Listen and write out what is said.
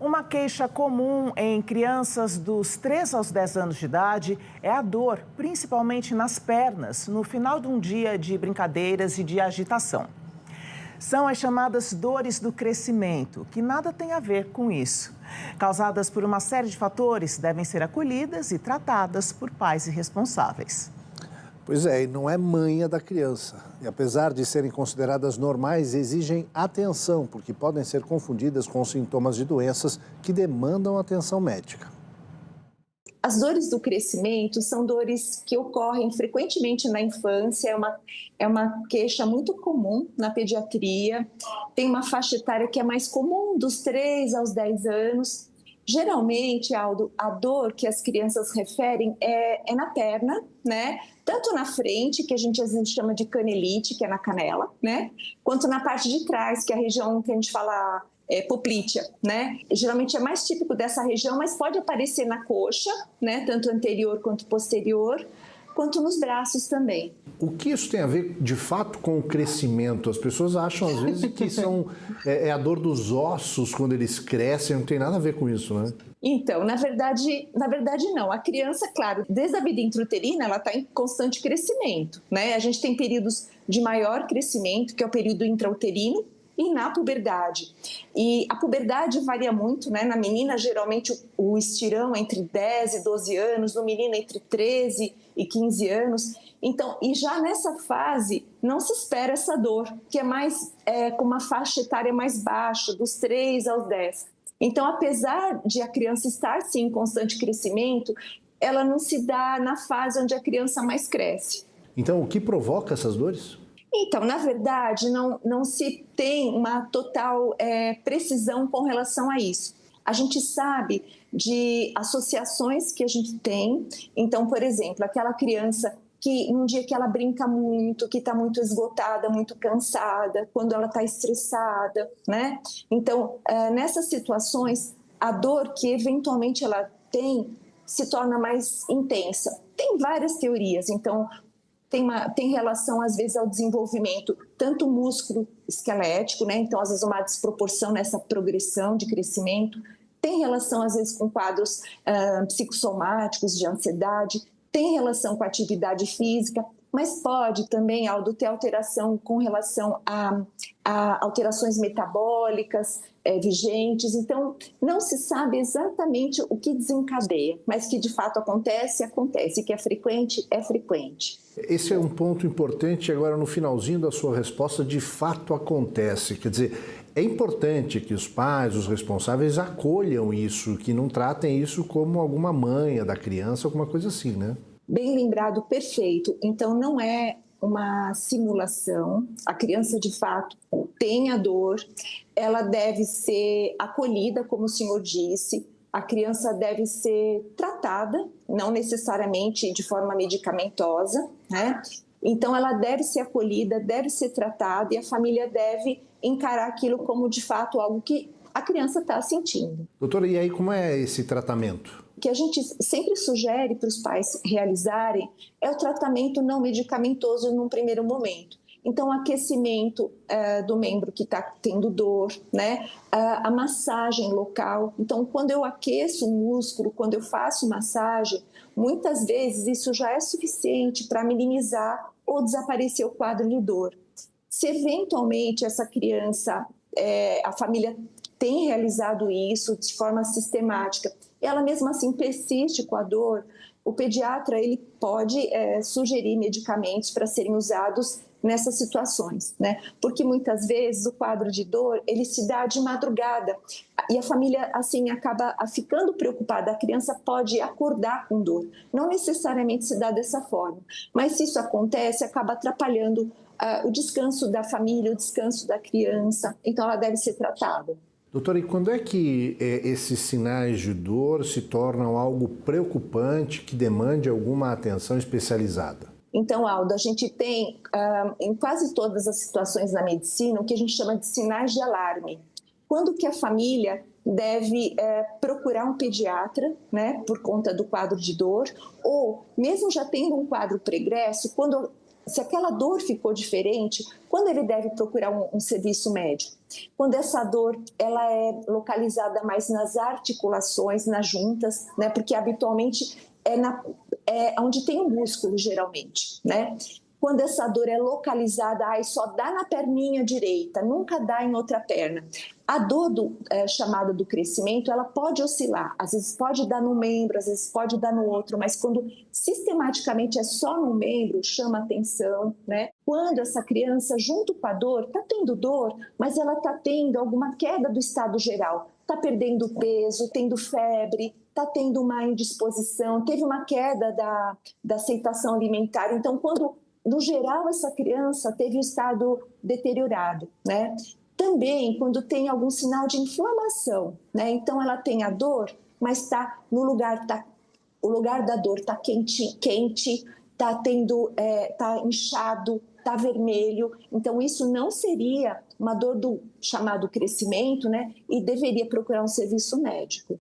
Uma queixa comum em crianças dos 3 aos 10 anos de idade é a dor, principalmente nas pernas, no final de um dia de brincadeiras e de agitação. São as chamadas dores do crescimento, que nada tem a ver com isso. Causadas por uma série de fatores, devem ser acolhidas e tratadas por pais responsáveis. Pois é, e não é manha da criança. E apesar de serem consideradas normais, exigem atenção, porque podem ser confundidas com sintomas de doenças que demandam atenção médica. As dores do crescimento são dores que ocorrem frequentemente na infância, é uma queixa muito comum na pediatria. Tem uma faixa etária que é mais comum, dos 3 aos 10 anos. Geralmente, Aldo, a dor que as crianças referem é na perna, né? Tanto na frente, que a gente às vezes chama de canelite, que é na canela, né? Quanto na parte de trás, que é a região que a gente fala poplítea, né? Geralmente é mais típico dessa região, mas pode aparecer na coxa, né? Tanto anterior quanto posterior, quanto nos braços também. O que isso tem a ver, de fato, com o crescimento? As pessoas acham, às vezes, que é a dor dos ossos quando eles crescem, não tem nada a ver com isso, né? Então, na verdade não. A criança, claro, desde a vida intrauterina, ela está em constante crescimento, né? A gente tem períodos de maior crescimento, que é o período intrauterino, e na puberdade. E a puberdade varia muito, né? Na menina, geralmente, o estirão é entre 10 e 12 anos, no menino entre 13 e 15 anos. Então, e já nessa fase, não se espera essa dor, que é mais com uma faixa etária mais baixa, dos 3 aos 10. Então, apesar de a criança estar, sim, em constante crescimento, ela não se dá na fase onde a criança mais cresce. Então, o que provoca essas dores? Então, na verdade, não se tem uma total precisão com relação a isso. A gente sabe de associações que a gente tem. Então, por exemplo, aquela criança que num dia que ela brinca muito, que está muito esgotada, muito cansada, quando ela está estressada, né? Então, nessas situações, a dor que eventualmente ela tem se torna mais intensa. Tem várias teorias, então tem relação, às vezes, ao desenvolvimento, tanto músculo esquelético, né? Então, às vezes, uma desproporção nessa progressão de crescimento, tem relação, às vezes, com quadros psicossomáticos de ansiedade, tem relação com a atividade física, mas pode também, Aldo, ter alteração com relação a alterações metabólicas vigentes. Então, não se sabe exatamente o que desencadeia, mas que de fato acontece, que é frequente, é frequente. Esse é um ponto importante. Agora, no finalzinho da sua resposta, de fato acontece. Quer dizer, é importante que os pais, os responsáveis, acolham isso, que não tratem isso como alguma manha da criança, alguma coisa assim, né? Bem lembrado, perfeito. Então, não é uma simulação. A criança, de fato, tem a dor. Ela deve ser acolhida, como o senhor disse. A criança deve ser tratada, não necessariamente de forma medicamentosa, né? Então, ela deve ser acolhida, deve ser tratada e a família deve encarar aquilo como, de fato, algo que a criança está sentindo. Doutora, e aí como é esse tratamento? O que a gente sempre sugere para os pais realizarem é o tratamento não medicamentoso num primeiro momento. Então, o aquecimento do membro que está tendo dor, né? A massagem local. Então, quando eu aqueço o músculo, quando eu faço massagem, muitas vezes isso já é suficiente para minimizar ou desaparecer o quadro de dor. Se eventualmente essa criança, a família tem realizado isso de forma sistemática, ela mesmo assim persiste com a dor, o pediatra ele pode sugerir medicamentos para serem usados nessas situações, né? Porque muitas vezes o quadro de dor ele se dá de madrugada e a família assim acaba ficando preocupada. A criança pode acordar com dor, não necessariamente se dá dessa forma, mas se isso acontece acaba atrapalhando o descanso da família, o descanso da criança. Então ela deve ser tratada. Doutora, e quando é que esses sinais de dor se tornam algo preocupante que demande alguma atenção especializada? Então, Aldo, a gente tem em quase todas as situações na medicina o que a gente chama de sinais de alarme. Quando que a família deve procurar um pediatra, né, por conta do quadro de dor, ou mesmo já tendo um quadro pregresso, quando Se aquela dor ficou diferente, quando ele deve procurar um serviço médico? Quando essa dor ela é localizada mais nas articulações, nas juntas, né? Porque habitualmente é onde tem o músculo, geralmente, né? Quando essa dor é localizada, só dá na perninha direita, nunca dá em outra perna. A dor chamada do crescimento, ela pode oscilar, às vezes pode dar num membro, às vezes pode dar no outro, mas quando sistematicamente é só no membro, chama atenção, né? Quando essa criança, junto com a dor, está tendo dor, mas ela está tendo alguma queda do estado geral, está perdendo peso, tendo febre, está tendo uma indisposição, teve uma queda da aceitação alimentar. Então, quando, no geral, essa criança teve o estado deteriorado, né? Também quando tem algum sinal de inflamação, né? Então ela tem a dor, mas está no lugar, o lugar da dor está quente, está tá inchado, está vermelho. Então isso não seria uma dor do chamado crescimento, né? E deveria procurar um serviço médico.